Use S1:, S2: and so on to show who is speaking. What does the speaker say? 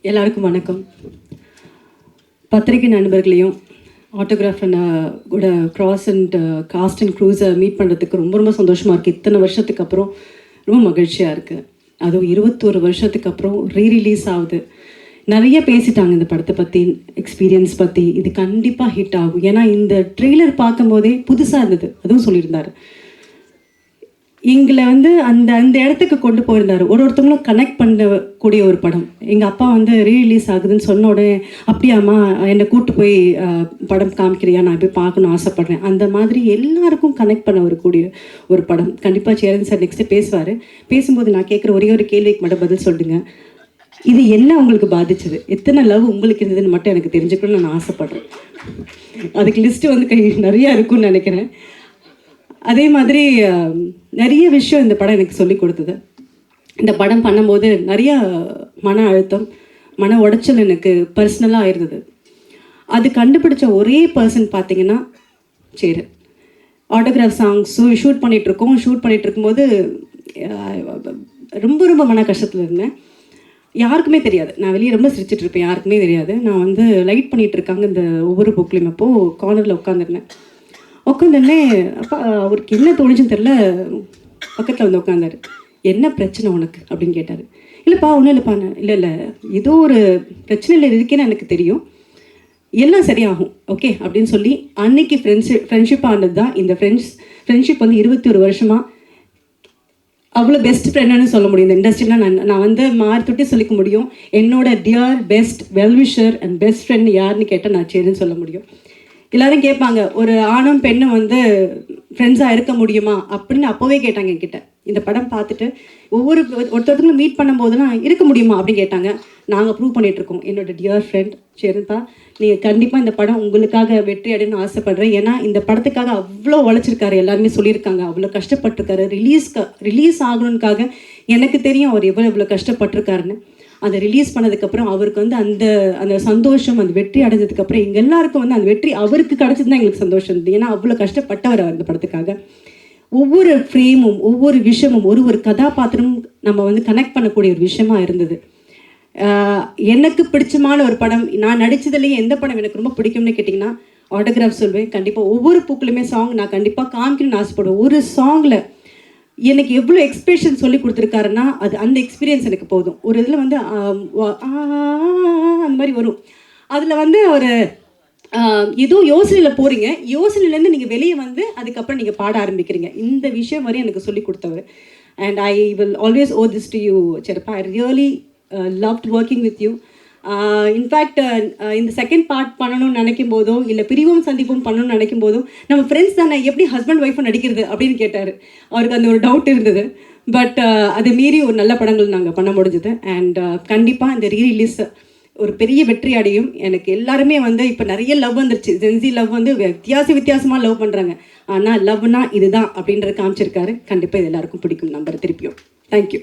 S1: எல்லாருக்கும் வணக்கம். பத்திரிகை நண்பர்களையும் ஆட்டோகிராஃப் கூட கிராஸ் அண்ட் காஸ்ட் அண்ட் க்ரூஸை மீட் பண்ணுறதுக்கு ரொம்ப ரொம்ப சந்தோஷமாக இருக்குது. இத்தனை வருஷத்துக்கு அப்புறம் ரொம்ப மகிழ்ச்சியாக இருக்குது. அதுவும் 21 வருஷத்துக்கு அப்புறம் ரீரிலீஸ் ஆகுது. நிறைய பேசிட்டாங்க இந்த படத்தை பற்றி, எக்ஸ்பீரியன்ஸ் பற்றி. இது கண்டிப்பாக ஹிட் ஆகும். ஏன்னா இந்த ட்ரெய்லர் பார்க்கும்போதே புதுசாக இருந்தது. அதுவும் சொல்லியிருந்தார். எங்களை அந்த அந்த இடத்துக்கு கொண்டு போயிருந்தார். ஒருத்தவங்களும் கனெக்ட் பண்ணக்கூடிய ஒரு படம். எங்கள் அப்பா ரீரிலீஸ் ஆகுதுன்னு சொன்ன உடனே, அப்படியாம்மா என்னை கூப்பிட்டு போய் படம் காமிக்கிறியா, நான் போய் பார்க்கணும்னு ஆசைப்பட்றேன். அந்த மாதிரி எல்லாருக்கும் கனெக்ட் பண்ண வரக்கூடிய ஒரு படம். கண்டிப்பாக சேரன் சார் நெக்ஸ்ட்டு பேசுவார். பேசும்போது நான் கேட்குற ஒரே ஒரு கேள்விக்கு மட்டும் பதில் சொல்லுங்க. இது என்ன உங்களுக்கு பாதிச்சது, எத்தனை லவ் உங்களுக்கு இருந்ததுன்னு மட்டும் எனக்கு தெரிஞ்சுக்கணும்னு நான் ஆசைப்பட்றேன். அதுக்கு லிஸ்ட்டு நிறையா இருக்குன்னு நினைக்கிறேன். அதே மாதிரி நிறைய விஷயம் இந்த படம் எனக்கு சொல்லி கொடுத்தது. இந்த படம் பண்ணும்போது நிறையா மன அழுத்தம், மன உடைச்சல் எனக்கு பர்சனலாக இருந்தது. அது கண்டுபிடிச்ச ஒரே பர்சன் பார்த்தீங்கன்னா சேரன். ஆட்டோகிராஃப் சாங்ஸ் ஷூட் பண்ணிகிட்ருக்கோம். ஷூட் பண்ணிகிட்டு இருக்கும்போது ரொம்ப ரொம்ப மன கஷ்டத்தில் இருந்தேன். யாருக்குமே தெரியாது. நான் வெளியே ரொம்ப சிரிச்சிட்டு இருப்பேன், யாருக்குமே தெரியாது. நான் லைட் பண்ணிகிட்டு இருக்காங்க இந்த ஒவ்வொரு புக்லையும். அப்போது கார்னரில் உட்காந்துருந்தேன். உட்காந்தோடனே அப்பா அவருக்கு என்ன தோணுச்சுன்னு தெரில, பக்கத்தில் உட்காந்தாரு. என்ன பிரச்சனை உனக்கு அப்படின்னு கேட்டார். இல்லைப்பா ஒன்றும் இல்லைப்பா. இல்லை ஏதோ ஒரு பிரச்சனையில் இருக்கேன்னு எனக்கு தெரியும், எல்லாம் சரியாகும் ஓகே அப்படின்னு சொல்லி அன்னைக்கு ஃப்ரெண்ட்ஷிப் ஆனது தான் இந்த ஃப்ரெண்ட்ஷிப் 21 வருஷமாக அவ்வளோ பெஸ்ட் ஃப்ரெண்டுன்னு சொல்ல முடியும். இந்த இண்டஸ்ட்ரியில் நான் மாறி தொட்டி சொல்லிக்க முடியும். என்னோட dear best well-wisher and best friend யாருன்னு கேட்டால் நான் சேருன்னு சொல்ல முடியும். எல்லோரும் கேட்பாங்க, ஒரு ஆணும் பெண்ணும் ஃப்ரெண்ட்ஸாக இருக்க முடியுமா அப்படின்னு அப்போவே கேட்டாங்க என்கிட்ட. இந்த படம் பார்த்துட்டு ஒருத்தவங்களும் மீட் பண்ணும்போதெல்லாம் இருக்க முடியுமா அப்படின்னு கேட்டாங்க. நாங்கள் ப்ரூவ் பண்ணிகிட்ருக்கோம். என்னோடய டியர் ஃப்ரெண்ட் சேரன்பா, நீங்கள் கண்டிப்பாக இந்த படம் உங்களுக்காக வெற்றி அடையணும்னு ஆசைப்பட்றேன். ஏன்னா இந்த படத்துக்காக அவ்வளோ உழைச்சிருக்காரு, எல்லாருமே சொல்லியிருக்காங்க. அவ்வளோ கஷ்டப்பட்டிருக்காரு. ரிலீஸ் ஆகணுன்னுக்காக எனக்கு தெரியும் அவர் எவ்வளோ கஷ்டப்பட்டிருக்காருன்னு. அதை ரிலீஸ் பண்ணதுக்கப்புறம் அவருக்கு அந்த அந்த சந்தோஷம், அந்த வெற்றி அடைஞ்சதுக்கப்புறம் எங்கள் எல்லாருக்கும் அந்த வெற்றி அவருக்கு கிடச்சது தான் எங்களுக்கு சந்தோஷம் இருந்தது. ஏன்னா அவ்வளோ கஷ்டப்பட்டவர் அந்த படத்துக்காக. ஒவ்வொரு ஃப்ரேமும், ஒவ்வொரு விஷயமும், ஒரு கதாபாத்திரமும் நம்ம கனெக்ட் பண்ணக்கூடிய ஒரு விஷயமா இருந்தது. எனக்கு பிடிச்சமான ஒரு படம், நான் நடித்ததுலேயே எந்த படம் எனக்கு ரொம்ப பிடிக்கும்னு கேட்டிங்கன்னா ஆட்டோகிராஃப் சொல்வேன். கண்டிப்பாக ஒவ்வொரு பூக்களுமே சாங் நான் கண்டிப்பாக காமிக்கணும்னு ஆசைப்படுவேன். ஒரு சாங்கில் எனக்கு எவ்வளோ எக்ஸ்பிரஷன் சொல்லி கொடுத்துருக்காருன்னா அந்த எக்ஸ்பீரியன்ஸ் எனக்கு போதும். ஒரு இதில் அந்த மாதிரி வரும். அதில் அவர் ஏதோ யோசனையில் போகிறீங்க, யோசனையிலேருந்து நீங்கள் வெளியே அதுக்கப்புறம் நீங்கள் பாட ஆரம்பிக்கிறீங்க. இந்த விஷயம் வரையும் எனக்கு சொல்லி கொடுத்தவர். And I will always owe this to you செரப்பா. I really loved working with you. In fact இந்த செகண்ட் பார்ட் பண்ணணும்னு நினைக்கும் போதோ, இல்லை பிரிவும் சந்திப்பும் பண்ணணும்னு நினைக்கும் போதும், நம்ம ஃப்ரெண்ட்ஸ் தானே, எப்படி ஹஸ்பண்ட் ஒய்ஃபை நடிக்கிறது அப்படின்னு கேட்டார். அவருக்கு அந்த ஒரு டவுட் இருந்தது. பட் அதை மீறி ஒரு நல்ல படங்கள் நாங்கள் பண்ண முடிஞ்சது. அண்ட் கண்டிப்பாக இந்த ரீரிலீஸ் ஒரு பெரிய வெற்றி அடையும். எனக்கு எல்லாருமே இப்போ நிறைய லவ் வந்துருச்சு. ஜென்சி லவ் வித்தியாசமாக லவ் பண்ணுறாங்க. ஆனால் லவ்னா இதுதான் அப்படின்றத காமிச்சிருக்காரு. கண்டிப்பாக இது எல்லாருக்கும் பிடிக்கும் நம்புறேன். திருப்பியும் தேங்க்யூ.